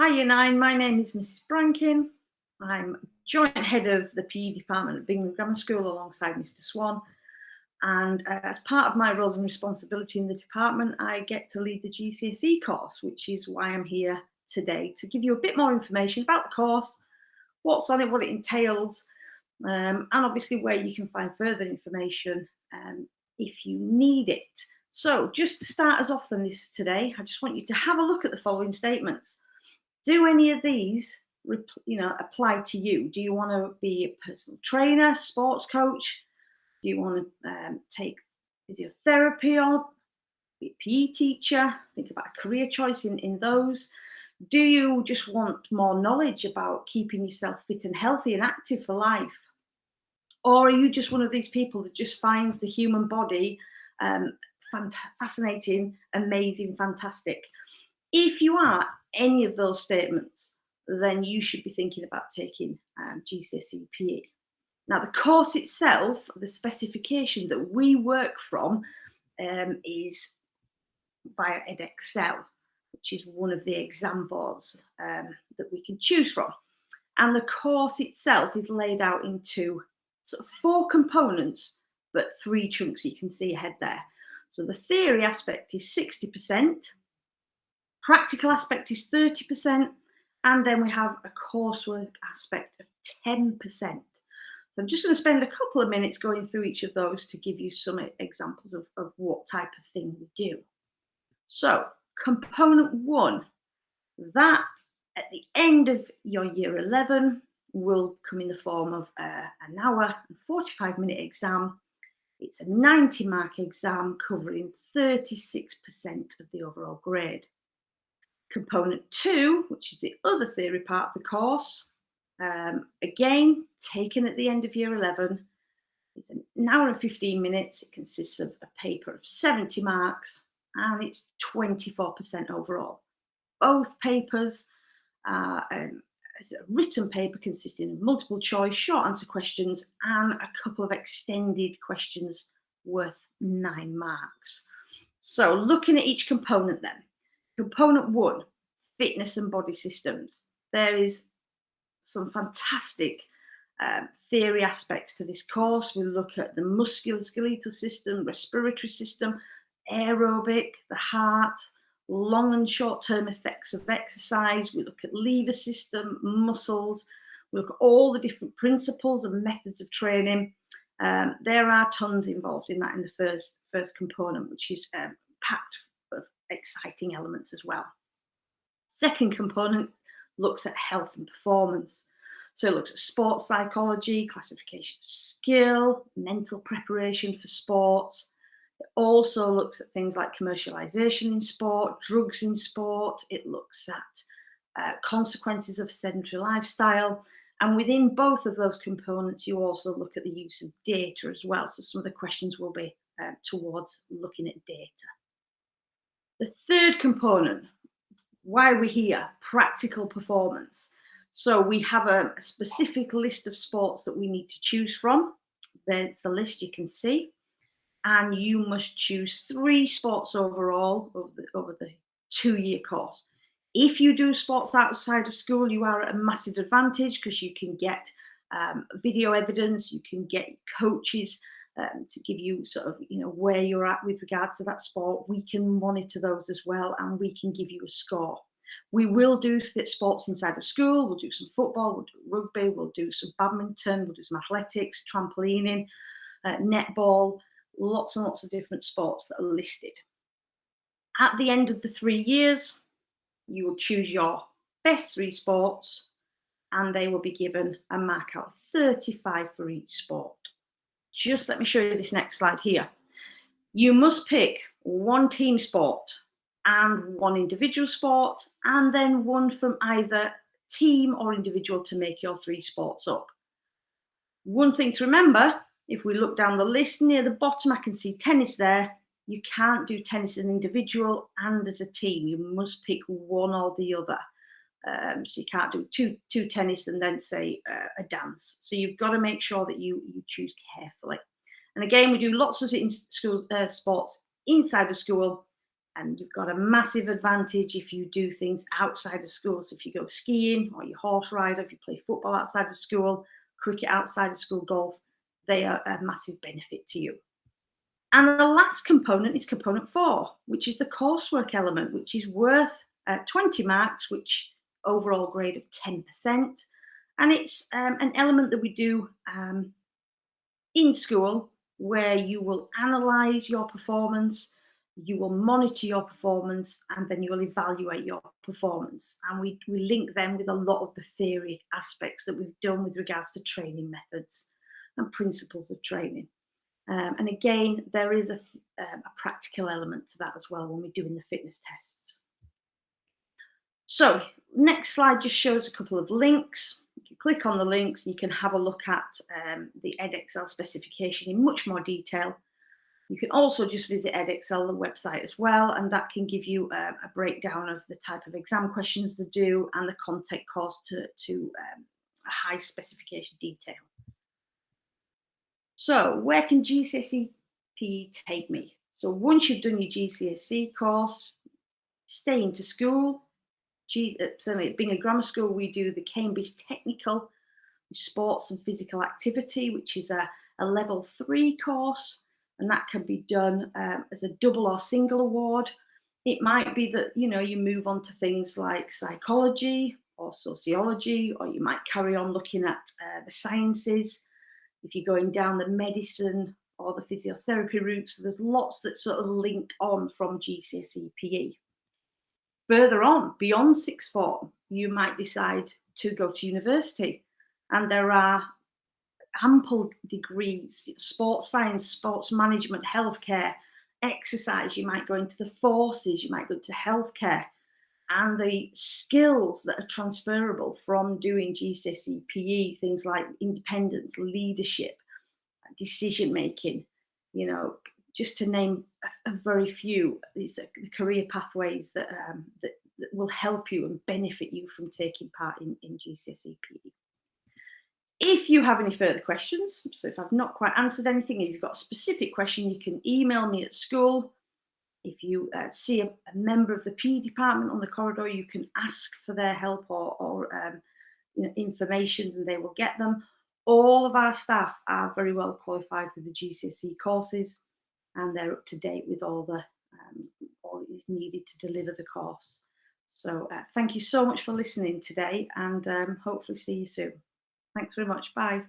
Hi, Year 9. My name is Mrs. Brankin. I'm joint head of the PE department at Bingley Grammar School alongside Mr. Swan. And as part of my roles and responsibility in the department, I get to lead the GCSE course, which is why I'm here today to give you a bit more information about the course, what's on it, what it entails, and obviously where you can find further information if you need it. So just to start us off on this today, I just want you to have a look at the following statements. Do any of these apply to you? Do you want to be a personal trainer, sports coach? Do you want to take physiotherapy or be a PE teacher? Think about a career choice in those. Do you just want more knowledge about keeping yourself fit and healthy and active for life? Or are you just one of these people that just finds the human body fascinating, amazing, fantastic? If you are any of those statements, then you should be thinking about taking GCSE PE. Now, the course itself, the specification that we work from is via Edexcel, which is one of the exam boards that we can choose from. And the course itself is laid out into sort of 4 components, but 3 chunks you can see ahead there. So the theory aspect is 60%, practical aspect is 30%, and then we have a coursework aspect of 10%. So I'm just going to spend a couple of minutes going through each of those to give you some examples of what type of thing we do. So component 1, that at the end of your year 11 will come in the form of an hour and 45-minute exam. It's a 90-mark exam covering 36% of the overall grade. Component 2, which is the other theory part of the course, again, taken at the end of year 11, it's an hour and 15 minutes. It consists of a paper of 70 marks and it's 24% overall. Both papers are a written paper consisting of multiple choice, short answer questions and a couple of extended questions worth 9 marks. So looking at each component then. Component 1, fitness and body systems. There is some fantastic theory aspects to this course. We look at the musculoskeletal system, respiratory system, aerobic, the heart, long and short-term effects of exercise. We look at lever system, muscles. We look at all the different principles and methods of training. There are tons involved in that in the first component, which is packed of exciting elements as well. Second component looks at health and performance. So it looks at sports psychology, classification of skill, mental preparation for sports. It also looks at things like commercialization in sport, drugs in sport. It looks at consequences of sedentary lifestyle. And within both of those components, you also look at the use of data as well. So some of the questions will be towards looking at data. The third component, why we're here, practical performance. So we have a specific list of sports that we need to choose from. There's the list you can see. And you must choose 3 sports overall over the 2-year course. If you do sports outside of school, you are at a massive advantage because you can get video evidence, you can get coaches to give you sort of, where you're at with regards to that sport. We can monitor those as well and we can give you a score. We will do sports inside of school. We'll do some football, we'll do rugby, we'll do some badminton, we'll do some athletics, trampolining, netball, lots and lots of different sports that are listed. At the end of the 3 years, you will choose your best 3 sports and they will be given a mark out of 35 for each sport. Just let me show you this next slide here. You must pick 1 team sport and 1 individual sport, and then 1 from either team or individual to make your 3 sports up. One thing to remember, if we look down the list near the bottom, I can see tennis there. You can't do tennis as an individual and as a team. You must pick one or the other. So you can't do two tennis and then say a dance. So you've got to make sure that you choose carefully. And again, we do lots of sports inside of school And you've got a massive advantage if you do things outside of school. So if you go skiing or you horse ride, if you play football outside of school, cricket outside of school, golf, they are a massive benefit to you. And the last component is component 4, which is the coursework element, which is worth 20 marks, which overall grade of 10%. And it's an element that we do in school where you will analyze your performance, you will monitor your performance, and then you will evaluate your performance. And we link them with a lot of the theory aspects that we've done with regards to training methods and principles of training. And again, there is a practical element to that as well when we're doing the fitness tests. So next slide just shows a couple of links. You can click on the links and you can have a look at the Edexcel specification in much more detail. You can also just visit Edexcel, the website as well, and that can give you a breakdown of the type of exam questions they do and the content course to a high specification detail. So where can GCSE PE take me? So once you've done your GCSE course, stay into school. Certainly at Bingley Grammar School, we do the Cambridge Technical Sports and Physical Activity, which is a level 3 course, and that can be done as a double or single award. It might be that you move on to things like psychology or sociology, or you might carry on looking at the sciences if you're going down the medicine or the physiotherapy route. So there's lots that sort of link on from GCSE PE. Further on, beyond sixth form, you might decide to go to university, and there are ample degrees: sports science, sports management, healthcare, exercise. You might go into the forces, you might go into healthcare, and the skills that are transferable from doing GCSE PE, things like independence, leadership, decision making, just to name a very few. These are the career pathways that will help you and benefit you from taking part in GCSE PE. If you have any further questions, so if I've not quite answered anything, if you've got a specific question, you can email me at school. If you see a member of the PE department on the corridor, you can ask for their help or information, and they will get them. All of our staff are very well qualified with the GCSE courses, and they're up to date with all that is needed to deliver the course. So thank you so much for listening today, and hopefully see you soon. Thanks very much. Bye.